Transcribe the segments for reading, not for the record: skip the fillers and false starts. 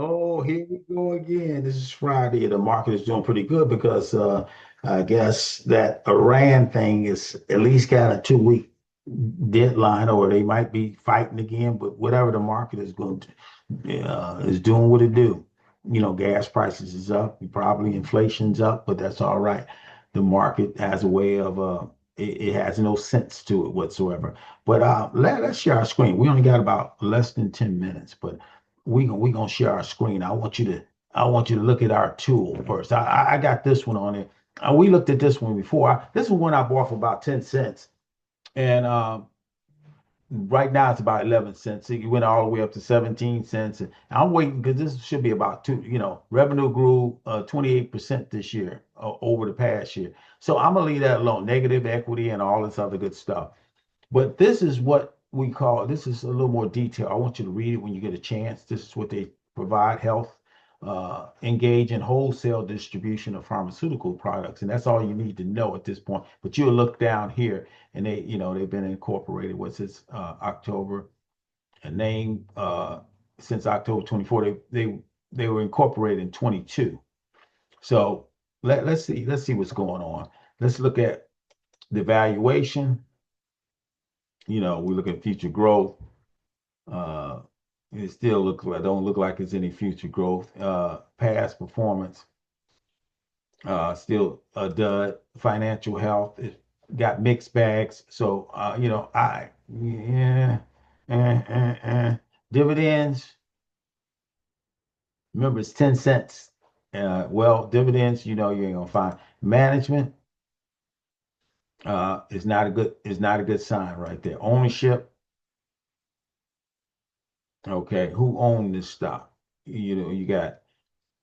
Oh, here we go again. This is Friday. The market is doing pretty good because I guess that Iran thing is at least got a 2 week deadline, or they might be fighting again. But whatever the market is going to is doing what it do. Gas prices is up. Probably inflation's up, but that's all right. The market has a way of it has no sense to it whatsoever. But let's share our screen. We only got about less than 10 minutes, but we gonna share our screen. I want you to look at our tool first. I got this one on it. We looked at this one before. This is one I bought for about 10 cents. And right now it's about 11 cents. It went all the way up to 17 cents. And I'm waiting because this should be about two. Revenue grew 28% this year over the past year. So I'm gonna leave that alone. Negative equity and all this other good stuff. But this is what we call, this is a little more detail. I want you to read it when you get a chance. This is what they provide: health, engage in wholesale distribution of pharmaceutical products. And that's all you need to know at this point. But you'll look down here and they've been incorporated. What's this, October, a name, since October 24, they were incorporated in 22. So let's see what's going on. Let's look at the valuation. We look at future growth. Uh, it still don't look like it's any future growth. Past performance, still a dud. Financial health, it got mixed bags. So, yeah, eh, eh, eh. Dividends, remember it's 10 cents. Well, dividends, you ain't gonna find. Management, is not a good sign right there. Ownership, okay, who owned this stock? You got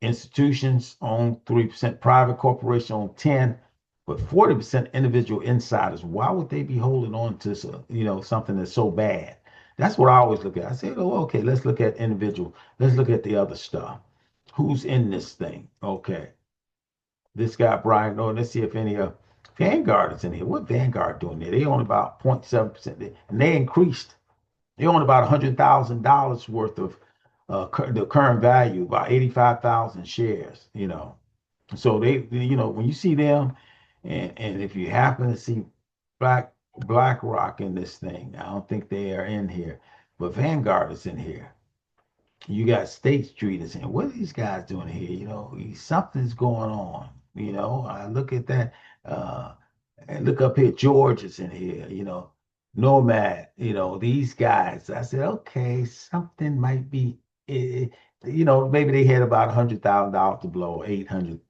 institutions own 3%, private corporation own 10, but 40% individual insiders. Why would they be holding on to something that's so bad? That's what I always look at. I say, oh, okay, let's look at individual. Let's look at the other stuff. Who's in this thing? Okay, this guy Brian. Oh, let's see if any Vanguard is in here. What Vanguard doing there? They own about 0.7%, and they increased. They own about $100,000 worth of the current value, about 85,000 shares. So when you see them, and if you happen to see Black BlackRock in this thing, I don't think they are in here, but Vanguard is in here. You got State Street is in. What are these guys doing here? Something's going on. I look at that. Uh, and look up here, George is in here. Nomad. These guys. I said, okay, something might be. eh, Maybe they had about $100,000 to blow, 800.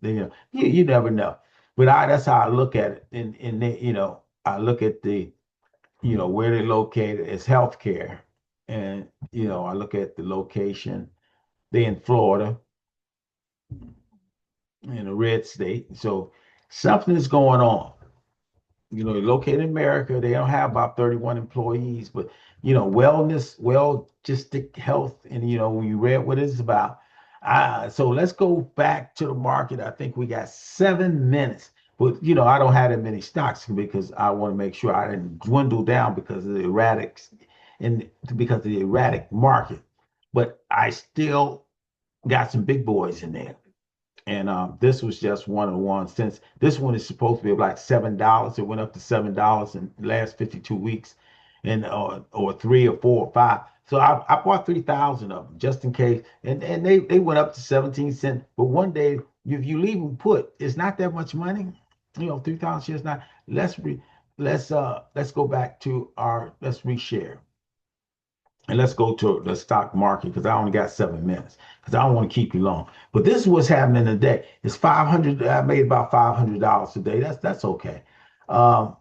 You never know. But that's how I look at it. And I look at where they're located as healthcare. And, I look at the location. They're in Florida, in a red state. So something is going on. They're located in America. They don't have about 31 employees, but, wellness, just the health. And, when you read what it's about. So let's go back to the market. I think we got 7 minutes. But, I don't have that many stocks because I want to make sure I didn't dwindle down because of the erratic market. But I still got some big boys in there. And this was just one of the ones. Since this one is supposed to be like $7, it went up to $7 in the last 52 weeks, and or 3 or 4 or 5. So I bought 3,000 of them just in case, and they went up to 17 cents. But one day, if you leave them put, it's not that much money. 3,000 shares not. Let's go back to let's reshare. And let's go to the stock market because I only got 7 minutes because I don't want to keep you long. But this is what's happening today. It's 500. I made about $500 today. That's okay. Um,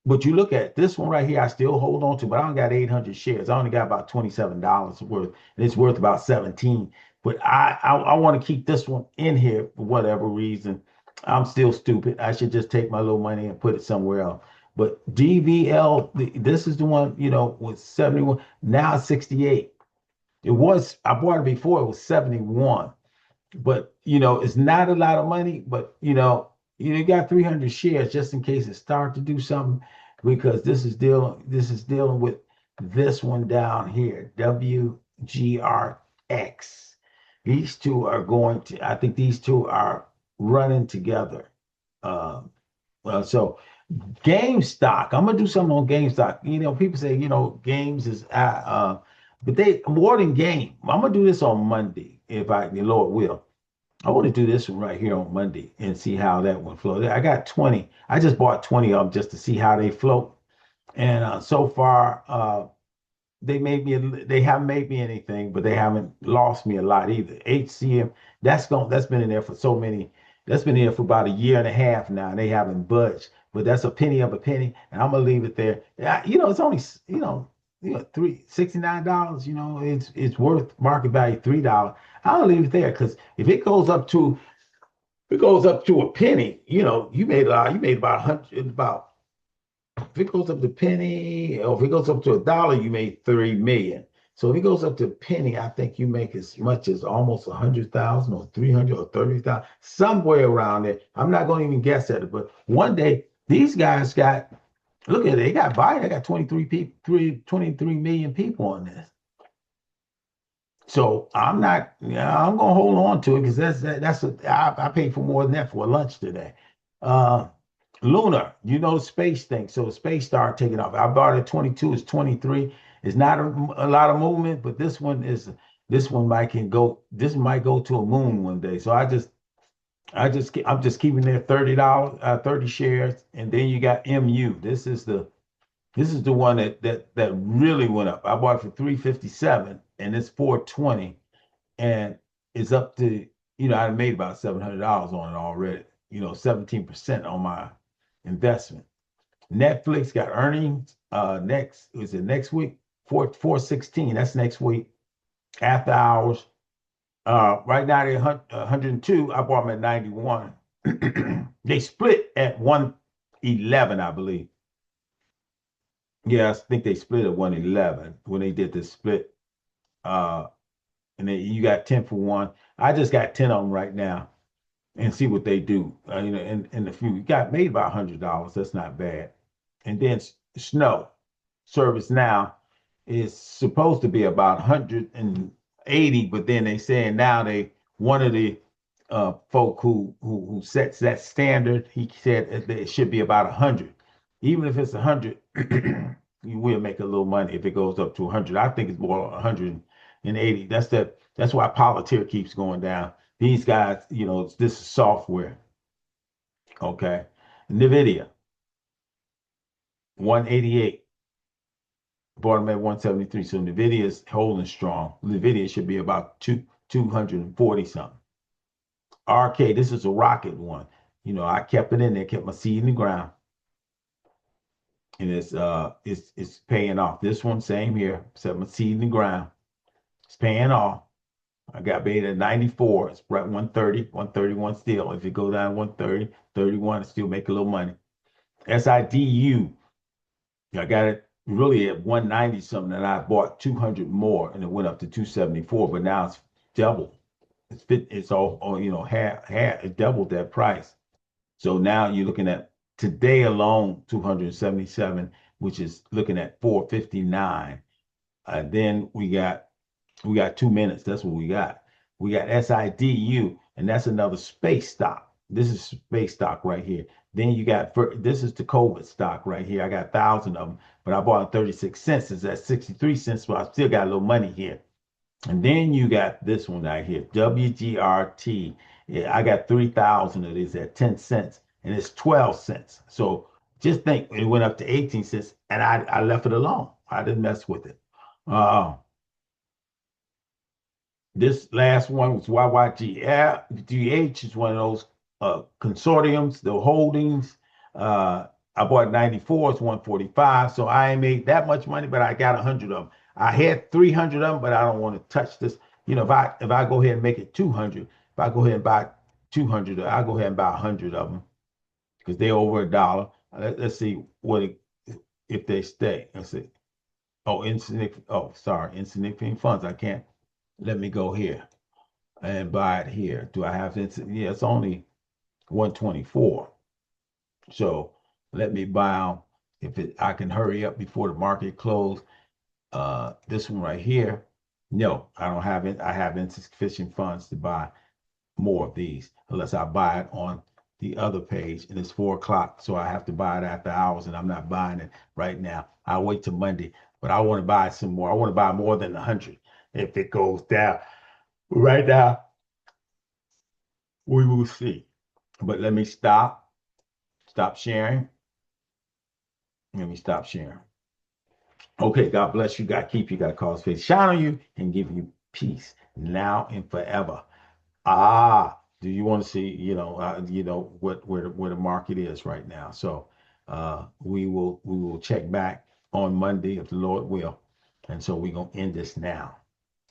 but you look at this one right here, I still hold on to, but I only got 800 shares. I only got about $27 worth, and it's worth about 17. But I want to keep this one in here for whatever reason. I'm still stupid. I should just take my little money and put it somewhere else. But DVL, this is the one, with 71, now it's 68. I bought it before, it was 71. But, it's not a lot of money, but, you got 300 shares just in case it starts to do something, because this is dealing with this one down here, WGRX. These two are going to, I think these two are running together. Um, so GameStop, I'm gonna do something on GameStop. People say, games is but they more than game. I'm gonna do this on Monday if the Lord will. I want to do this one right here on Monday and see how that one flows. I got 20. I just bought 20 of them just to see how they float. And so far, they haven't made me anything, but they haven't lost me a lot either. HCM, that's been in there for that's been in there for about a year and a half now, and they haven't budged. But that's a penny of a penny, and I'm gonna leave it there. It's only $69. It's worth market value $3. I'll leave it there because if it goes up to a penny, you made a lot. You made about 100, about if it goes up to penny, or if it goes up to $1, you made 3 million. So if it goes up to a penny, I think you make as much as almost 100,000 or 300 or 30,000, somewhere around there. I'm not going to even guess at it, but one day these guys look at it, they got Biden, they got 23 million people on this. So I'm not, I'm gonna hold on to it because I paid for more than that for lunch today. Uh, Lunar, the space thing. So the space started taking off. I bought it 22, it's 23. It's not a lot of movement, but this one might go to a moon one day. So I'm just keeping there $30, 30 shares, and then you got MU. This is the one that really went up. I bought it for 357 and it's 420 and it's up to, I made about $700 on it already, 17% on my investment. Netflix got earnings next week? 416. That's next week after hours. Right now they're 102. I bought them at 91. They split at 111, I believe. Yeah, I think they split at 111 when they did the split. Uh, and then you got 10 for one. I just got 10 of them right now and see what they do. In the few, you got made about $100. That's not bad. And then Snow Service Now is supposed to be about 180, but then they saying now one of the folk who sets that standard, he said it should be about 100. Even if it's 100, you will make a little money if it goes up to 100. I think it's more 180. That's why Palantir keeps going down. These guys, this is software. Okay. NVIDIA, 188. Bottom at 173. So NVIDIA is holding strong. NVIDIA should be about 240 something. RK, this is a rocket one. I kept it in there, kept my seed in the ground. And it's paying off. This one, same here. Set my seed in the ground. It's paying off. I got paid at 94. It's right 130, 131 still. If it go down 130, 31, I still make a little money. SIDU, I got it really at 190 something, and I bought 200 more, and it went up to 274. But now it's double. It's all it doubled that price. So now you're looking at today alone 277, which is looking at 459. Then we got 2 minutes. That's what we got. We got SIDU, and that's another space stock. This is space stock right here. Then you got this is the COVID stock right here. I got 1,000 of them, but I bought 36 cents. It's at 63 cents, so I still got a little money here. And then you got this one right here, WGRT. Yeah, I got 3,000 of these at 10 cents, and it's 12 cents. So just think it went up to 18 cents, and I left it alone. I didn't mess with it. This last one was YYG. GH is one of those consortiums, the holdings. I bought 94, it's 145. So I ain't made that much money, but I got 100 of them. I had 300 of them, but I don't want to touch this. If I go ahead and make it 200, if I go ahead and buy 200, I'll go ahead and buy 100 of them because they're over $1. Let's see if they stay. Let's see. Oh, insignificant funds. I can't. Let me go here and buy it here. Do I have it? Yeah, it's only 124. So let me buy them. I can hurry up before the market close. This one right here, No, I don't have it. I have insufficient funds to buy more of these unless I buy it on the other page and it's 4 o'clock. So I have to buy it after hours and I'm not buying it right now. I'll wait till Monday, but I want to buy some more. I want to buy more than 100 if it goes down. Right now, we will see. But let me stop sharing. Let me stop sharing. Okay, God bless you. God keep you. God cause faith shine on you and give you peace now and forever. Do you want to see, what where the market is right now? So we will check back on Monday if the Lord will. And so we're gonna end this now.